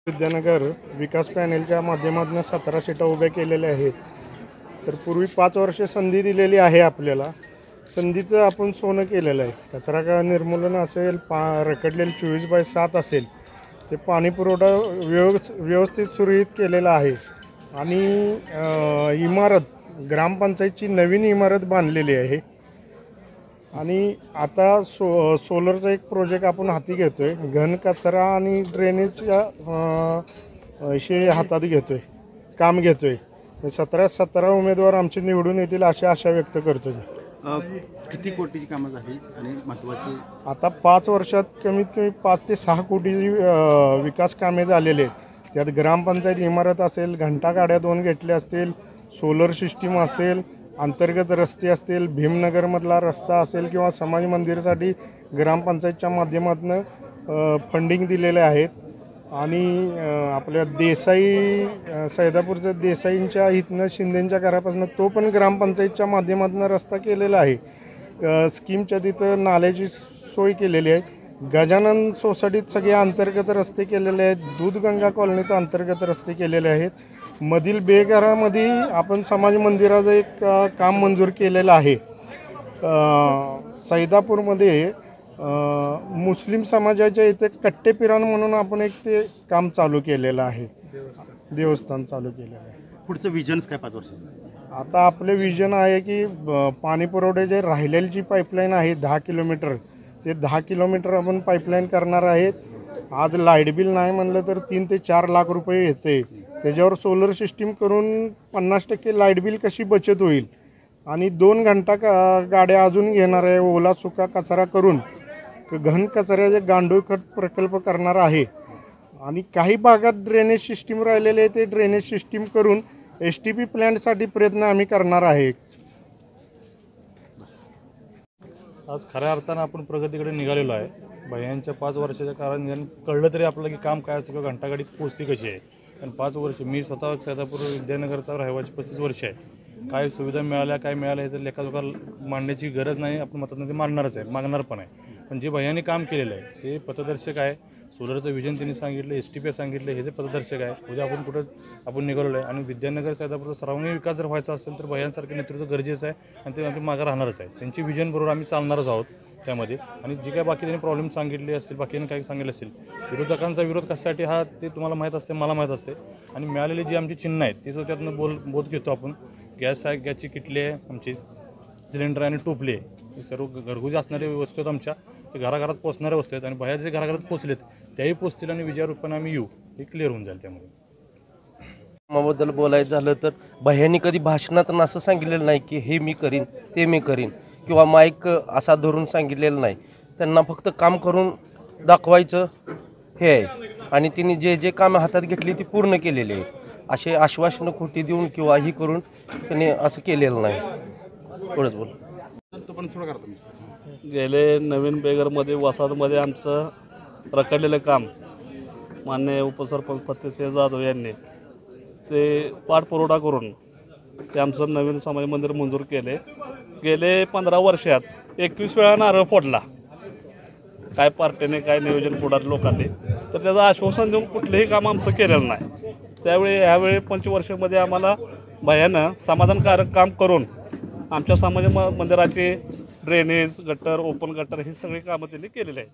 विद्यानगर विकास पॅनेलच्या माध्यमातून 17 शीटा उभ्या केलेल्या आहेत. तर पूर्वी 5 वर्षे संधी दिलेली आहे आपल्याला. संधीचं आपण सोनं केलेलं आहे. कचरा का निर्मूलन असेल, रखडलेलं 24/7 असेल, ते पाणी पुरवठा व्यवस्थित सुरळीत केलेला आहे. आणि इमारत ग्रामपंचायतची नवीन इमारत बांधलेली आहे. आणि आता सोलरचा एक प्रोजेक्ट आपण हाती घेतो आहे. घन कचरा आणि ड्रेनेजच्या हे हातात घेतो आहे, काम घेतो आहे. 17 उमेदवार आमचे निवडून येतील अशी आशा व्यक्त करतो. किती कोटीची कामं झाली आणि महत्त्वाची आता 5 वर्षात कमीत कमी 5 ते 6 कोटीची विकास कामे झालेली आहेत. त्यात ग्रामपंचायत इमारत असेल, घंटागाड्या 2 घेतल्या असतील, सोलर सिस्टीम असेल, अंतर्गत रस्ते असतील, भीमनगरमधला रस्ता असेल किंवा समाज मंदिरासाठी ग्रामपंचायतच्या माध्यमातून फंडिंग दिलेले आहेत. आणि आपल्या सैदापूरचं देसाईंच्या इथनं शिंदेंच्या घरापासून तो पण ग्रामपंचायतच्या माध्यमातून रस्ता केलेला आहे. स्कीमच्या तिथं नाल्याची सोय केलेली आहे. गजानन सोसायटीत सगळे अंतर्गत रस्ते केलेले आहेत. दूधगंगा कॉलनीत अंतर्गत रस्ते केलेले आहेत. मधील बेघरामध्ये आपण समाज मंदिराचं एक काम मंजूर केलेलं आहे. सैदापूरमध्ये मुस्लिम समाजाच्या इथे कट्टेपिराण म्हणून आपण एक ते काम चालू केलेलं आहे, देवस्थान चालू केलेलं आहे. पुढचं विजन्स काय 5 वर्षाचं? आता आपले विजन आहे की पाणी पुरवठ्याचे राहिलेली जी पाईपलाईन आहे 10 किलोमीटर, ते 10 किलोमीटर आपण पाईपलाईन करणार आहेत. आज लाईट बिल नाही म्हणलं तर 3 ते 4 लाख रुपये येते. त्याच्यावर सोलर सिस्टीम करून 50% लाईट बिल कशी बचत होईल. आणि 2 घंटा गाड्या अजून घेणार आहे. ओला सुका कचरा करून घन कचऱ्याचे गांडूळ खत प्रकल्प करणार आहे. आणि काही भागात ड्रेनेज सिस्टीम राहिलेले आहे, ते ड्रेनेज सिस्टीम करून STP प्लॅन्टसाठी प्रयत्न आम्ही करणार आहे. आज खऱ्या अर्थानं आपण प्रगतीकडे निघालेलो आहे. भैयांच्या 5 वर्षाच्या काळात कळलं तरी आपलं की काम काय असं किंवा घंटागाडी पोचती कशी आहे. आणि 5 वर्ष मी स्वतः सैदापूर विद्यानगरचा रहिवासी 35 वर्ष आहे. काय सुविधा मिळाल्या काय मिळाल्या हे तर लेखाजोखा मांडण्याची गरज नाही. आपण मतांना ते मांडणारच आहे, मागणार पण आहे. पण जे भैयांनी काम केलेलं आहे ते पथदर्शक आहे. सोलरचं विजन त्यांनी सांगितलं, STP सांगितलं, हे जे पथदर्शक आहे. उद्या आपण निघालेलो आहे. आणि विद्यानगर सैदापूरचा सर्वांगीण विकास जर व्हायचा असेल तर भैयांसारखे नेतृत्व गरजेचं आहे. आणि ते आम्ही मागं राहणारच आहे. त्यांची विजन बरोबर आम्ही चालणारच आहोत त्यामध्ये. आणि जे काय बाकी त्यांनी प्रॉब्लेम सांगितले असतील, बाकीने काही सांगितले असेल, विरोधकांचा विरोध कशासाठी हा ते तुम्हाला माहीत असते, मला माहीत असते. आणि मिळालेली जी आमची चिन्ह आहेत ते त्यातनं बोध घेतो आपण. गॅस आहे, गॅसची किटली आहे आमची, सिलेंडर आणि टोपली आहे. हे सर्व घरगुती असणारे वस्तू आहेत आमच्या. ते घराघरात पोचणाऱ्या वस्तू आहेत. आणि बाहेर जे घराघरात पोचलेत त्याही पोचतील आणि विजयारूपाने आम्ही येऊ, हे क्लिअर होऊन जाईल. त्यामध्ये कामाबद्दल बोलायचं झालं तर भैयांनी कधी भाषणात असं सांगितलेलं नाही की हे मी करीन ते मी करीन, किंवा माईक असा धरून सांगितलेलं नाही. त्यांना फक्त काम करून दाखवायचं हे आहे. आणि तिने जे जे कामं हातात घेतली ती पूर्ण केलेली आहे. असे आश्वासनं खोटी देऊन किंवा ही करून त्यांनी असं केलेलं नाही. एवढंच बोल. गेले नवीन बेगरमध्ये वसाहतमध्ये आमचं रखडलेलं काम माननीय उपसरपंच फतेसिंह जाधव यांनी ते पाठपुरवठा करून ते आमचं नवीन समाज मंदिर मंजूर केले. गेले 15 वर्षात 21 वेळा नारळ फोडला काय पार्टीने काय नियोजन पुढारी लोकांनी, तर त्याचं आश्वासन देऊन कुठलंही काम आमचं केलेलं नाही. त्यावेळी ह्यावेळी 25 वर्षामध्ये आम्हाला भैयानं समाधानकारक काम करून आमच्या समाज मंदिराचे ड्रेनेज, गटर, ओपन गटर ही सगळी कामं त्यांनी केलेली आहेत.